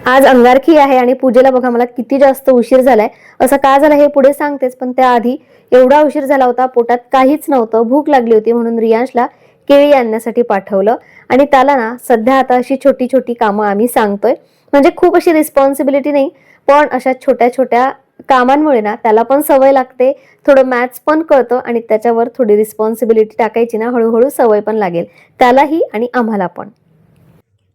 आज अंगारकी आहे आणि पूजेला बघा मला किती जास्त उशीर झालाय. असं का झालं हे पुढे सांगतेच, पण त्याआधी एवढा उशीर झाला होता, पोटात काहीच नव्हतं, भूक लागली होती, म्हणून रियांशला केळी आणण्यासाठी पाठवलं. आणि त्याला ना सध्या आता अशी छोटी छोटी कामं आम्ही सांगतोय, म्हणजे खूप अशी रिस्पॉन्सिबिलिटी नाही, पण अशा छोट्या छोट्या कामांमुळे ना त्याला पण सवय लागते, थोडं मॅथ्स पण कळतं आणि त्याच्यावर थोडी रिस्पॉन्सिबिलिटी टाकायची ना, हळूहळू सवय पण लागेल त्यालाही आणि आम्हाला पण.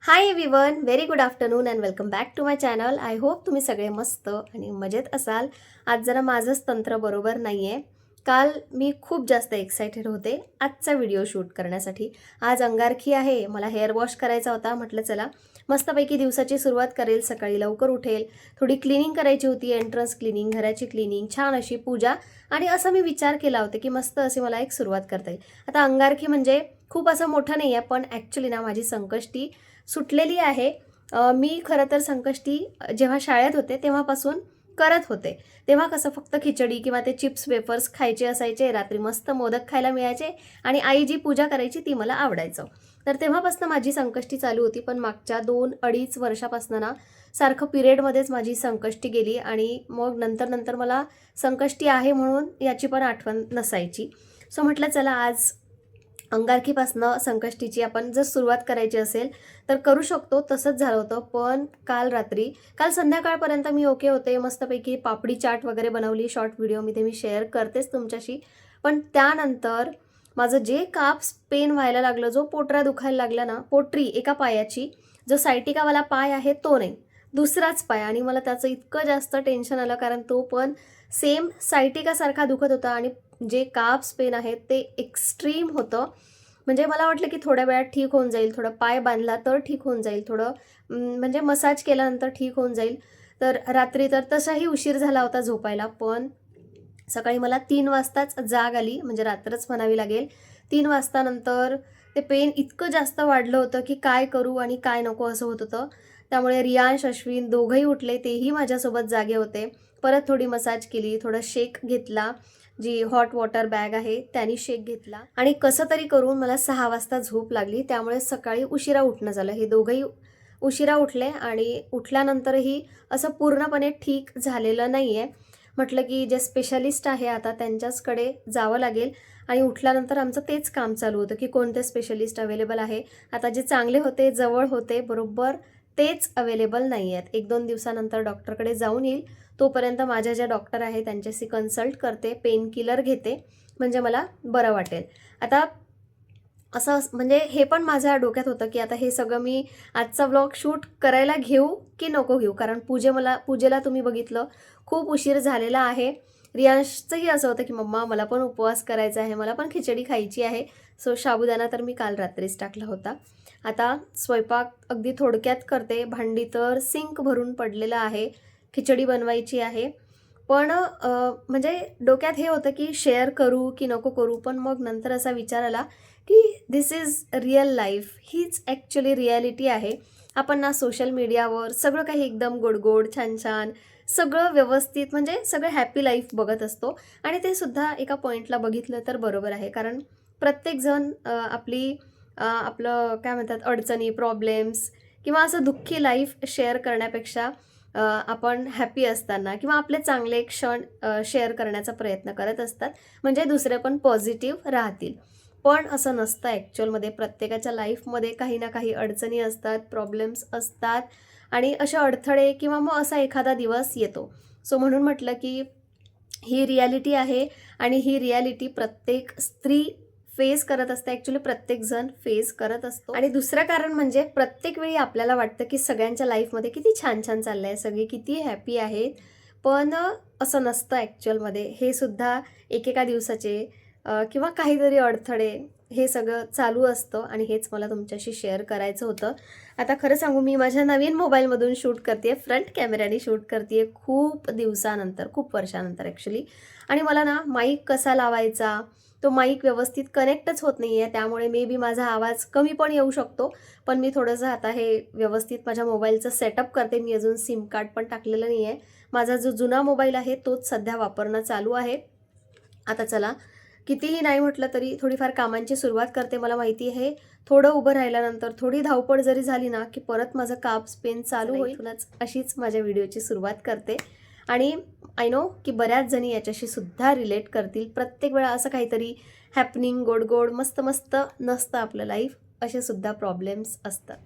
Hi everyone, very good afternoon and welcome back to my channel. I hope तुम्ही सगळे मस्त आणि मजेत असाल. आज जरा माझंच तंत्र बरोबर नाही आहे. काल मी खूप जास्त एक्सायटेड होते आजचा व्हिडिओ शूट करण्यासाठी. आज अंगारकी आहे, मला हेअर वॉश करायचा होता. म्हटलं चला मस्तपैकी दिवसाची सुरुवात करेल, सकाळी लवकर उठेल, थोडी क्लिनिंग करायची होती, एंट्रन्स क्लिनिंग, घराची क्लिनिंग, छान अशी पूजा. आणि असं मी विचार केला होता की मस्त अशी मला एक सुरुवात करता येईल. आता अंगारकी म्हणजे खूप असं मोठं नाही आहे, पण ॲक्च्युली ना माझी संकष्टी सुटलेली आहे. मी खरं तर संकष्टी जेव्हा शाळेत होते तेव्हापासून करत होते. तेव्हा कसं फक्त खिचडी किंवा ते चिप्स वेफर्स खायचे असायचे, रात्री मस्त मोदक खायला मिळायचे आणि आई जी पूजा करायची ती मला आवडायचं. तर तेव्हापासून माझी संकष्टी चालू होती. पण मागच्या 2-2.5 वर्षापासून ना सारखं पिरियडमध्येच माझी संकष्टी गेली आणि मग नंतर नंतर मला संकष्टी आहे म्हणून याची पण आठवण नसायची. सो म्हटलं चला आज अंगारकीपासनं संकष्टीची आपण जर सुरुवात करायची असेल तर करू शकतो. तसंच झालं होतं. पण काल संध्याकाळपर्यंत मी ओके होते. मस्तपैकी पापडी चाट वगैरे बनवली. शॉर्ट व्हिडिओ मी शेअर करतेच तुमच्याशी. पण त्यानंतर माझं जे काप्स पेन व्हायला लागलं, जो पोटरा दुखायला लागला ना, पोटरी एका पायाची, जो सायटिकावाला पाय आहे तो नाही, दुसराच पाय. आणि मला त्याचं इतकं जास्त टेन्शन आलं, कारण तो पण सेम सायटिकासारखा दुखत होता आणि जे काप्स पेन आहेत ते एक्स्ट्रीम होतं. म्हणजे मला वाटलं की थोड्या वेळात ठीक होऊन जाईल, थोडं पाय बांधला तर ठीक होऊन जाईल, थोडं म्हणजे मसाज केल्यानंतर ठीक होऊन जाईल. तर रात्री तर तसाही उशीर झाला होता झोपायला. पण सकाळी मला 3 वाजताच जाग आली, म्हणजे रात्रच म्हणावी लागेल. 3 वाजता नंतर ते पेन इतकं जास्त वाढलं होतं की काय करू आणि काय नको असं होत होतं. त्यामुळे रियांश, अश्विन दोघंही उठले, तेही माझ्यासोबत जागे होते. परत थोडी मसाज केली, थोडा शेक घेतला, जी हॉट वॉटर बॅग आहे त्याने शेक घेतला आणि कसं तरी करून मला 6 वाजता झोप लागली. त्यामुळे सकाळी उशिरा उठणं झालं. हे दोघंही उशिरा उठले आणि उठल्यानंतरही असं पूर्णपणे ठीक झालेलं नाही आहे. म्हटलं की जे स्पेशलिस्ट आहे आता त्यांच्याचकडे जावं लागेल. आणि उठल्यानंतर आमचं तेच काम चालू होतं की कोणते स्पेशलिस्ट अवेलेबल आहे. आता जे चांगले होते, जवळ होते, बरोबर तेच अवेलेबल नाही आहेत. 1-2 दिवसानंतर डॉक्टरकडे जाऊन येईल. तोपर्यंत माझ्या ज्या डॉक्टर आहे त्यांच्याशी कन्सल्ट करते, पेन किलर घेते, म्हणजे मला बरं वाटेल. आता असं म्हणजे हे पण माझ्या डोक्यात होतं की आता हे सगळं मी आजचा व्लॉग शूट करायला घेऊ की नको घेऊ, कारण पूजेला तुम्ही बघितलं खूप उशीर झालेला आहे. रियांशचंही असं होतं की मम्मा मला पण उपवास करायचा आहे, मला पण खिचडी खायची आहे. सो साबुदाणा तर मी काल रात्रीच टाकला होता. आता स्वयंपाक अगदी थोडक्यात करते. भांडी तर सिंक भरून पडलेलं आहे, खिचडी बनवायची आहे. पण म्हणजे डोक्यात हे होतं की शेअर करू की नको करू. पण मग नंतर असा विचार आला की धिस इज रिअल लाईफ, हीच ॲक्च्युली रिॲलिटी आहे. आपण ना सोशल मीडियावर सगळं काही एकदम गोड गोड, छान छान, सगळं व्यवस्थित, म्हणजे सगळं हॅपी लाईफ बघत असतो. आणि ते सुद्धा एका पॉईंटला बघितलं तर बरोबर आहे, कारण प्रत्येकजण आपलं काय म्हणतात, अडचणी, प्रॉब्लेम्स किंवा असं दुःखी लाईफ शेअर करण्यापेक्षा आपण हॅपी असताना किंवा आपले चांगले क्षण शेअर करण्याचा प्रयत्न करत असतात, म्हणजे दुसरे पण पॉझिटिव्ह राहतील. पण असं नसतं ॲक्च्युअलमध्ये. प्रत्येकाच्या लाईफमध्ये काही ना काही अडचणी असतात, प्रॉब्लेम्स असतात आणि असे अडथळे किंवा मग असा एखादा दिवस येतो. सो म्हणून म्हटलं की ही रिॲलिटी आहे आणि ही रिॲलिटी प्रत्येक स्त्री फेस करत असते. ॲक्च्युली प्रत्येकजण फेस करत असतो. आणि दुसरं कारण म्हणजे प्रत्येक वेळी आपल्याला वाटतं की सगळ्यांच्या लाईफमध्ये किती छान छान चाललं आहे, सगळे किती हॅपी आहेत. पण असं नसतं ॲक्च्युअलमध्ये. हे सुद्धा एकेका दिवसाचे किंवा काहीतरी अडथळे, हे सगळं चालू असतं आणि हेच मला तुमच्याशी शेअर करायचं होतं. आता खरं सांगू, मी माझ्या नवीन मोबाईलमधून शूट करते, फ्रंट कॅमेऱ्याने शूट करते, खूप दिवसानंतर, खूप वर्षानंतर ॲक्च्युली. आणि मला ना माईक कसा लावायचा, तो माईक व्यवस्थित कनेक्टच होत नाही आहे. त्यामुळे मे बी माझा आवाज कमी पण येऊ शकतो. पण मी थोडंसं आता हे व्यवस्थित माझ्या मोबाईलचं सेटअप करते. मी अजून सिम कार्ड पण टाकलेलं नाही आहे. माझा जो जुना मोबाईल आहे तोच सध्या वापरणं चालू आहे. आता चला कितीही नाही म्हटलं तरी थोडीफार कामांची सुरुवात करते. मला माहिती आहे थोडं उभं राहिल्यानंतर थोडी धावपळ जरी झाली ना की परत माझं काप्स पेन चालू होईल. अशीच माझ्या व्हिडिओची सुरुवात करते आणि आय नो की बऱ्याच जणी याच्याशी सुद्धा रिलेट करतील. प्रत्येक वेळा असं काहीतरी हॅपनिंग गोड गोड मस्त मस्त नसतं आपलं लाईफ, असे सुद्धा प्रॉब्लेम्स असतात.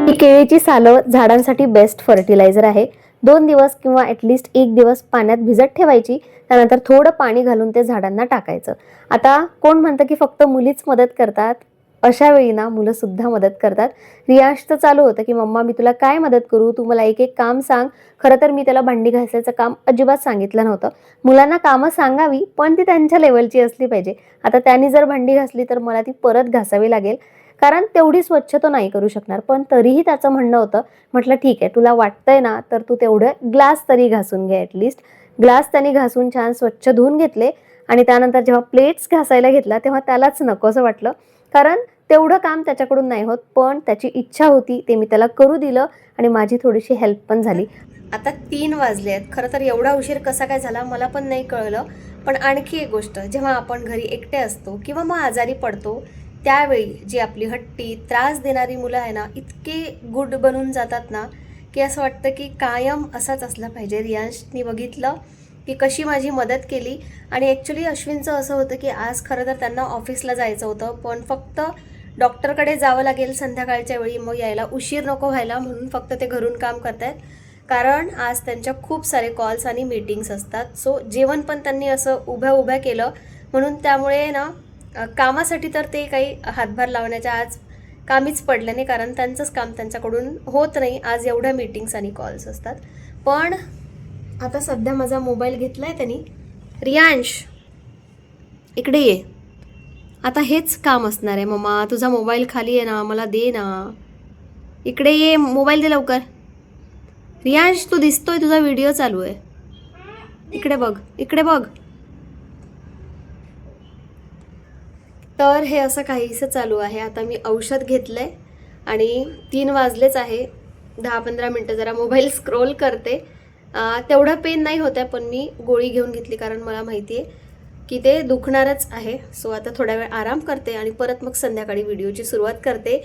ही केळीची सालं झाडांसाठी बेस्ट फर्टिलायझर आहे. 2 दिवस किंवा ॲटलिस्ट 1 दिवस पाण्यात भिजत ठेवायची, त्यानंतर थोडं पाणी घालून ते झाडांना टाकायचं. आता कोण म्हणतं की फक्त मुलीच मदत करतात, अशा वेळी ना मुलं सुद्धा मदत करतात. रियांशचं चालू होतं की मम्मा मी तुला काय मदत करू, तू मला एक एक काम सांग. खरं तर मी त्याला भांडी घासायचं काम अजिबात सांगितलं नव्हतं. मुलांना कामं सांगावी पण ती त्यांच्या लेवलची असली पाहिजे. आता त्यांनी जर भांडी घासली तर मला ती परत घासावी लागेल, कारण तेवढी स्वच्छ तो नाही करू शकणार. पण तरीही त्याचं म्हणणं होतं. म्हटलं ठीक आहे, तुला वाटतंय ना तर तू तेवढे ग्लास तरी घासून घे. ॲटलिस्ट ग्लास त्यांनी घासून छान स्वच्छ धुवून घेतले आणि त्यानंतर जेव्हा प्लेट्स घासायला घेतला तेव्हा त्यालाच नकोसं वाटलं, कारण तेवढं काम त्याच्याकडून नाही होत. पण त्याची इच्छा होती ते मी त्याला करू दिलं आणि माझी थोडीशी हेल्प पण झाली. आता 3 वाजले आहेत. खरं तर एवढा उशीर कसा काय झाला मला पण नाही कळलं. पण आणखी एक गोष्ट, जेव्हा आपण घरी एकटे असतो किंवा मग आजारी पडतो त्यावेळी जी आपली हट्टी त्रास देणारी मुलं आहे ना, इतके गुड बनून जातात ना की असं वाटतं की कायम असाच असला पाहिजे. रियांशनी बघितलं की कशी माझी मदत केली आणि ॲक्च्युली अश्विनचं असं होतं की आज खरं तर त्यांना ऑफिसला जायचं होतं, पण फक्त डॉक्टरकडे जावं लागेल संध्याकाळच्या वेळी, मग यायला उशीर नको व्हायला म्हणून फक्त ते घरून काम करत आहेत. कारण आज त्यांच्या खूप सारे कॉल्स आणि मीटिंग्स असतात. सो जेवण पण त्यांनी असं उभ्या उभ्या केलं, म्हणून त्यामुळे ना कामासाठी तर ते काही हातभार लावण्याच्या आज कामीच पडलं नाही, कारण त्यांचंच काम त्यांच्याकडून होत नाही. आज एवढ्या मीटिंग्स आणि कॉल्स असतात. पण आता सध्या माझा मोबाईल घेतला आहे त्यांनी. रियांश इकडे ये, आता हेच काम असणार आहे. मम्मा तुझा मोबाईल खाली आहे ना, मला दे ना. इकडे ये, मोबाईल दे लवकर. रियांश तू दिसतोय, तुझा व्हिडिओ चालू आहे. इकडे बघ, इकडे बघ. तर हे असं काहीसं चालू आहे. आता मी औषध घेतलंय आणि 3 वाजलेच आहे. 10-15 मिनटं जरा मोबाईल स्क्रोल करते. तेवढं पेन नाही होत आहे, पण मी गोळी घेऊन घेतली कारण मला माहिती आहे की ते दुखणारच आहे. सो आता थोडा वेळ आराम करते आणि परत मग संध्याकाळी व्हिडिओची सुरुवात करते.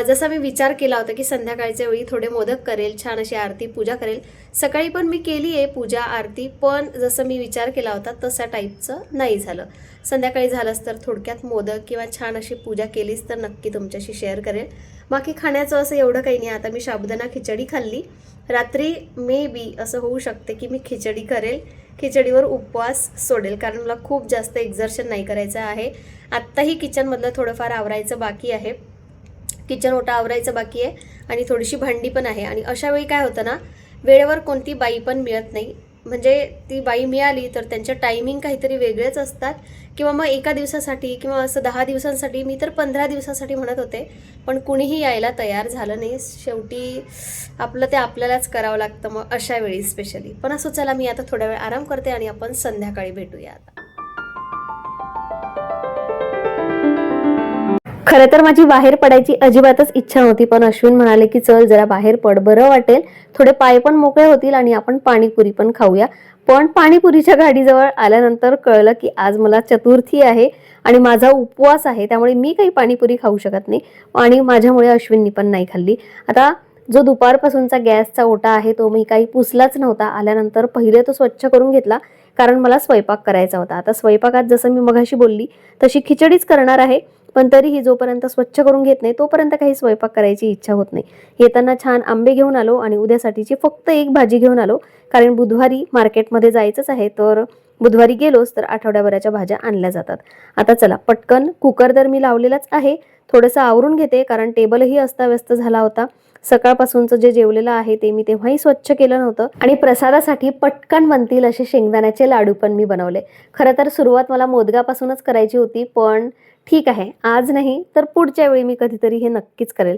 जसा मी विचार केला होता की संध्याकाळच्या वेळी थोडे मोदक करेल, छान अशी आरती पूजा करेल. सकाळी पण मी केली आहे पूजा आरती, पण जसं मी विचार केला होता तशा टाईपचं नाही झालं. संध्याकाळी झालंच तर थोडक्यात मोदक किंवा छान अशी पूजा केलीच तर नक्की तुमच्याशी शेअर करेल. बाकी खाण्याचं असं एवढं काही नाही. आता मी साबुदाणा खिचडी खाल्ली. रात्री मे बी असं होऊ शकते की मी खिचडी करेल, खिचडीवर उपवास सोडेल, कारण मला खूप जास्त एक्झर्शन नाही करायचं आहे. आत्ताही किचनमधलं थोडंफार आवरायचं बाकी आहे, किचन ओटा आवरायचं बाकी आहे आणि थोडीशी भांडी पण आहे. आणि अशा वेळी काय होतं ना, वेळेवर कोणती बाई पण मिळत नाही. म्हणजे ती बाई मिळाली तर त्यांच्या टायमिंग काहीतरी वेगळेच असतात, किंवा मग एका दिवसासाठी किंवा असं 10 दिवसांसाठी, मी तर 15 दिवसासाठी म्हणत होते, पण कुणीही यायला तयार झालं नाही. शेवटी आपलं ते आपल्यालाच करावं लागतं मग अशा वेळी स्पेशली. पण असं चला मी आता थोडा वेळ आराम करते आणि आपण संध्याकाळी भेटूया. आता खरं तर माझी बाहेर पडायची अजिबातच इच्छा नव्हती, पण अश्विन म्हणाले की चल जरा बाहेर पड, बरं वाटेल, थोडे पाय पण मोकळे होतील आणि आपण पाणीपुरी पण खाऊया. पण पाणीपुरीच्या गाडीजवळ आल्यानंतर कळलं की आज मला चतुर्थी आहे आणि माझा उपवास आहे, त्यामुळे मी काही पाणीपुरी खाऊ शकत नाही आणि माझ्यामुळे अश्विननी पण नाही खाल्ली. आता जो दुपारपासूनचा गॅसचा ओटा आहे तो मी काही पुसलाच नव्हता. आल्यानंतर पहिले तो स्वच्छ करून घेतला, कारण मला स्वयंपाक करायचा होता. आता स्वयंपाकात जसं मी मगाशी बोलली तशी खिचडीच करणार आहे, पण तरीही जोपर्यंत स्वच्छ करून घेत नाही तोपर्यंत काही स्वयंपाक करायची इच्छा होत नाही. येताना छान आंबे घेऊन आलो आणि उद्यासाठीची फक्त एक भाजी घेऊन आलो, कारण बुधवारी मार्केटमध्ये जायचंच आहे. तर बुधवारी गेलोच तर आठवड्याभराच्या भाज्या आणल्या जातात. आता चला पटकन कुकर तर मी लावलेलाच आहे, थोडंसं आवरून घेते, कारण टेबलही अस्ताव्यस्त झाला होता. सकाळपासूनचं जे जेवलेलं आहे ते मी तेव्हाही स्वच्छ केलं नव्हतं. आणि प्रसादासाठी पटकन बनतील असे शेंगदाण्याचे लाडू पण मी बनवले. खरं तर सुरुवात मला मोदगापासूनच करायची होती, पण ठीक आहे, आज नाही तर पुढच्या वेळी मी कधीतरी हे नक्कीच करेल.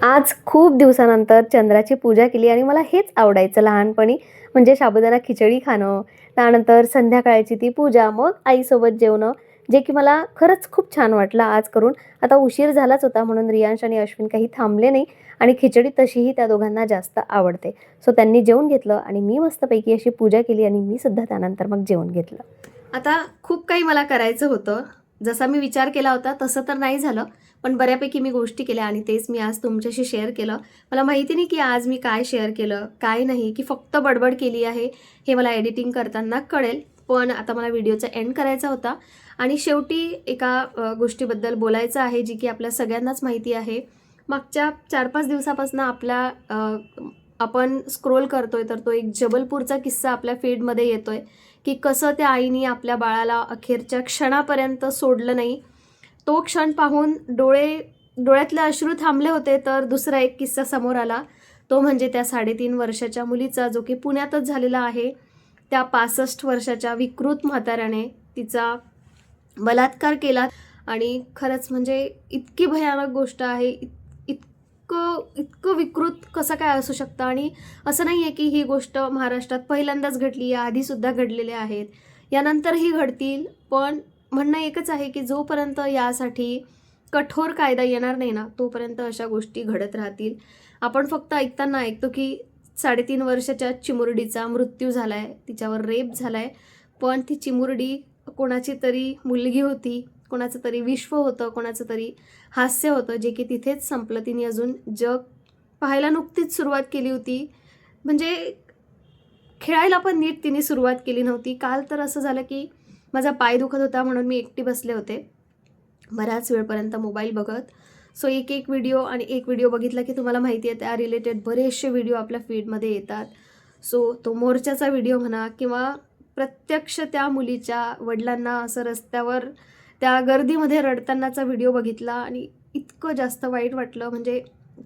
आज खूप दिवसानंतर चंद्राची पूजा केली आणि मला हेच आवडायचं लहानपणी, म्हणजे साबुदाणा खिचडी खाणं, त्यानंतर संध्याकाळची ती पूजा, मग आईसोबत जेवणं. जे की मला खरंच खूप छान वाटलं आज करून. आता उशीर झालाच होता म्हणून रियांश आणि अश्विन काही थांबले नाही आणि खिचडी तशीही त्या दोघांना जास्त आवडते. सो त्यांनी जेवून घेतलं आणि मी मस्तपैकी अशी पूजा केली आणि मी सुद्धा त्यानंतर मग जेवून घेतलं. आता खूप काही मला करायचं होतं. जसा मी विचार केला होता तसं तर नाही झालं, पण बऱ्यापैकी मी गोष्टी केल्या आणि तेच मी आज तुमच्याशी शेअर केलं. मला माहिती नाही की आज मी काय शेअर केलं, काय नाही, की फक्त बडबड केली आहे हे मला एडिटिंग करताना कळेल. पण आता मला व्हिडिओचा एंड करायचा होता आणि शेवटी एका गोष्टीबद्दल बोलायचं आहे जी की आपल्या सगळ्यांनाच माहिती आहे. मागच्या 4-5 दिवसापासून आपण स्क्रोल करतोय तर तो एक जबलपूरचा किस्सा आपल्या फीडमध्ये येतोय की कसं त्या आईने आपल्या बाळाला अखेरच्या क्षणापर्यंत सोडलं नाही. तो क्षण पाहून डोळ्यातले अश्रू थांबले होते. तर दुसरा एक किस्सा समोर आला, तो म्हणजे त्या 3.5 वर्षाच्या मुलीचा, जो की पुण्यातच झालेला आहे. त्या 65 वर्षाच्या विकृत म्हाताऱ्याने तिचा बलात्कार केला आणि खरंच म्हणजे इतकी भयानक गोष्ट आहे. इतकं इतकं विकृत कसं काय असू शकतं. आणि असं नाही आहे की ही गोष्ट महाराष्ट्रात पहिल्यांदाच घडली, या आधीसुद्धा घडलेल्या आहेत, यानंतरही घडतील. पण म्हणणं एकच आहे की जोपर्यंत यासाठी कठोर कायदा येणार नाही ना, तोपर्यंत अशा गोष्टी घडत राहतील. आपण फक्त ऐकताना ऐकतो की 3.5 वर्षाच्या चिमुरडीचा मृत्यू झाला आहे, तिच्यावर रेप झाला आहे. पण ती चिमुरडी कोणाची तरी मुलगी होती, कोणाचं तरी विश्व होतं, कोणाचं तरी हास्य होतं, जे की तिथेच संपलं. तिने अजून जग पाहायला नुकतीच सुरुवात केली होती. म्हणजे खेळायला पण नीट तिने सुरुवात केली नव्हती. काल तर असं झालं की माझा पाय दुखत होता म्हणून मी एकटी बसले होते बऱ्याच वेळपर्यंत मोबाईल बघत. सो एक व्हिडिओ बघितला की तुम्हाला माहिती आहे त्या रिलेटेड बरेचसे व्हिडिओ आपल्या फीडमध्ये येतात. सो तो मोर्चाचा व्हिडिओ म्हणा किंवा प्रत्यक्ष त्या मुलीच्या वडिलांना असं रस्त्यावर त्या गर्दीमध्ये रडतानाचा व्हिडिओ बघितला आणि इतकं जास्त वाईट वाटलं. म्हणजे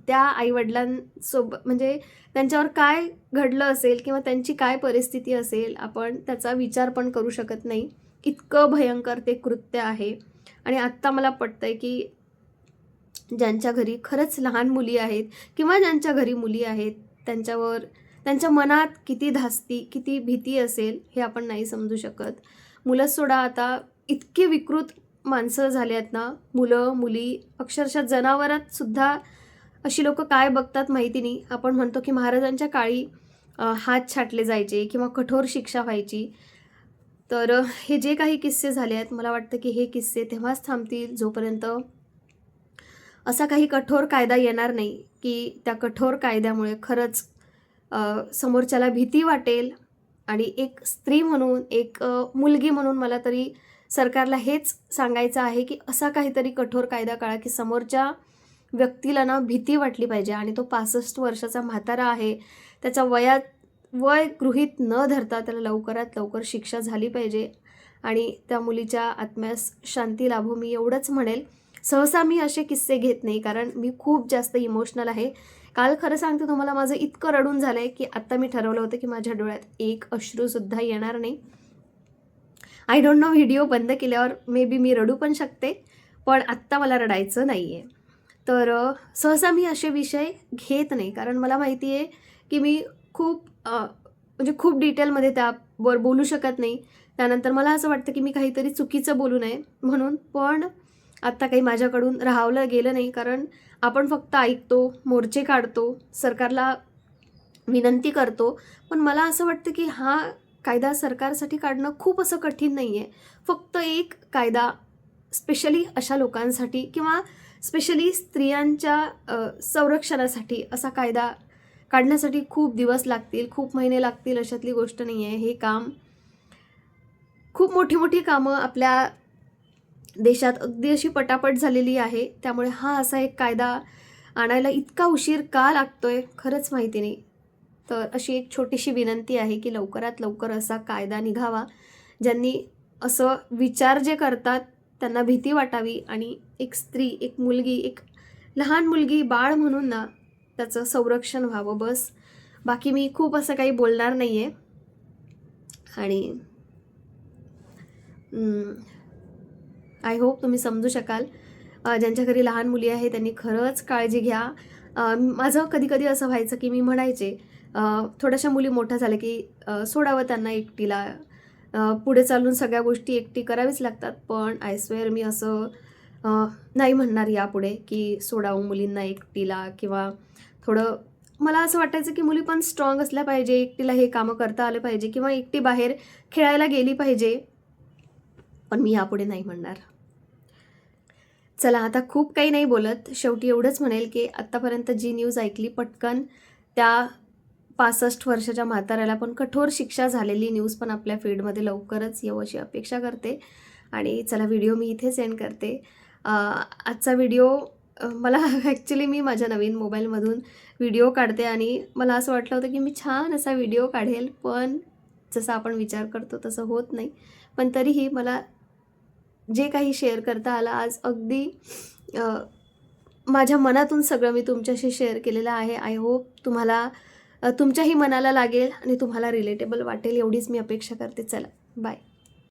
त्या आईवडिलांसोबत म्हणजे त्यांच्यावर काय घडलं असेल किंवा त्यांची काय परिस्थिती असेल, आपण त्याचा विचार पण करू शकत नाही. इतकं भयंकर ते कृत्य आहे. आणि आत्ता मला पटतंय की ज्यांच्या घरी खरंच लहान मुली आहेत किंवा ज्यांच्या घरी मुली आहेत, त्यांच्या मनात किती धास्ती, किती भीती असेल हे आपण नाही समजू शकत. मुलं सोडा, आता इतके विकृत माणसं झाले आहेत ना, मुलं मुली, अक्षरशः जनावरात सुद्धा अशी लोक काय बघतात माहिती नाही. आपण म्हणतो की महाराजांच्या काळी हात छाटले जायचे किंवा कठोर शिक्षा व्हायची. तर हे जे काही किस्से झाले आहेत, मला वाटतं की हे किस्से तेव्हाच थांबतील जोपर्यंत असा काही कठोर कायदा येणार नाही की त्या कठोर कायद्यामुळे खरंच समोरच्याला भीती वाटेल. आणि एक स्त्री म्हणून, एक मुलगी म्हणून मला तरी सरकारला हेच सांगायचं आहे की असा काहीतरी कठोर कायदा काढा की समोरच्या व्यक्तीला ना भीती वाटली पाहिजे. आणि तो 65 वर्षाचा म्हातारा आहे, त्याचा वय गृहीत न धरता त्याला लवकरात लवकर शिक्षा झाली पाहिजे आणि त्या मुलीच्या आत्म्यास शांती लाभो, मी एवढंच म्हणेल. सहसा मी असे किस्से घेत नाही कारण मी खूप जास्त इमोशनल आहे. काल खरं सांगते तुम्हाला, माझं इतकं रडून झालं आहे की आत्ता मी ठरवलं होतं की माझ्या डोळ्यात एक अश्रूसुद्धा येणार नाही. आय डोंट नो, व्हिडिओ बंद केल्यावर मे बी मी रडू पण शकते, पण आत्ता मला रडायचं नाही आहे. तर सहसा मी असे विषय घेत नाही कारण मला माहिती आहे की मी म्हणजे खूप डिटेलमध्ये त्यावर बोलू शकत नाही. त्यानंतर मला असं वाटतं की मी काहीतरी चुकीचं बोलू नये म्हणून. पण आत्ता काही माझ्याकडून राहावलं गेलं नाही कारण आपण फक्त ऐकतो, मोर्चे काढतो, सरकारला विनंती करतो. पण मला असं वाटतं की हा कायदा सरकारसाठी काढणं खूप असं कठीण नाही आहे. फक्त एक कायदा स्पेशली अशा लोकांसाठी किंवा स्पेशली स्त्रियांच्या संरक्षणासाठी असा कायदा काढण्यासाठी खूप दिवस लागतील, खूप महिने लागतील अशातली गोष्ट नाही आहे. हे काम खूप मोठी कामं आपल्या देशात अगदी अशी पटापट झालेली आहे. त्यामुळे हा असा एक कायदा आणायला इतका उशीर का लागतोय खरंच माहिती नाही. तर अशी एक छोटीशी विनंती आहे की लवकरात लवकर असा कायदा निघावा, ज्यांनी असं विचार जे करतात त्यांना भीती वाटावी आणि एक स्त्री, एक मुलगी, एक लहान मुलगी, बाळ म्हणून ना त्याचं संरक्षण व्हावं. बस, बाकी मी खूप असं काही बोलणार नाही आहे. आणि आय होप तुम्ही समजू शकाल. ज्यांच्या घरी लहान मुली आहे त्यांनी खरंच काळजी घ्या. माझं कधी असं व्हायचं की मी म्हणायचे थोड्याशा मुली मोठ्या झाल्या की सोडावं त्यांना एकटीला, पुढे चालून सगळ्या गोष्टी एकटी करावीच लागतात. पण आय स्वेअर मी असं नाही म्हणणार यापुढे की सोडावं मुलींना एकटीला, किंवा थोडं मला असं वाटायचं की मुली पण स्ट्रॉंग असल्या पाहिजे, एकटीला हे कामं करता आलं पाहिजे, किंवा एकटी बाहेर खेळायला गेली पाहिजे. पण मी यापुढे नाही म्हणणार. चला, आता खूप काही नाही बोलत. शेवटी एवढंच म्हणेल की आत्तापर्यंत जी न्यूज ऐकली, पटकन त्या 65 वर्षाच्या म्हाताऱ्याला पण कठोर शिक्षा झालेली न्यूज पण आपल्या फीडमध्ये लवकरच येऊ अशी अपेक्षा करते. आणि चला, व्हिडिओ मी इथे सेंड करते. आजचा व्हिडिओ मला ॲक्च्युली मी माझ्या नवीन मोबाईलमधून व्हिडिओ काढते आणि मला असं वाटलं होतं की मी छान असा व्हिडिओ काढेल, पण जसं आपण विचार करतो तसं होत नाही. पण तरीही मला जे काही शेअर करता आलं आज, अगदी माझ्या मनातून सगळं मी तुमच्याशी शेअर केलेलं आहे. आय होप तुम्हाला तुमच्याही मनाला लागेल आणि तुम्हाला रिलेटेबल वाटेल, एवढीच मी अपेक्षा करते. चला, बाय.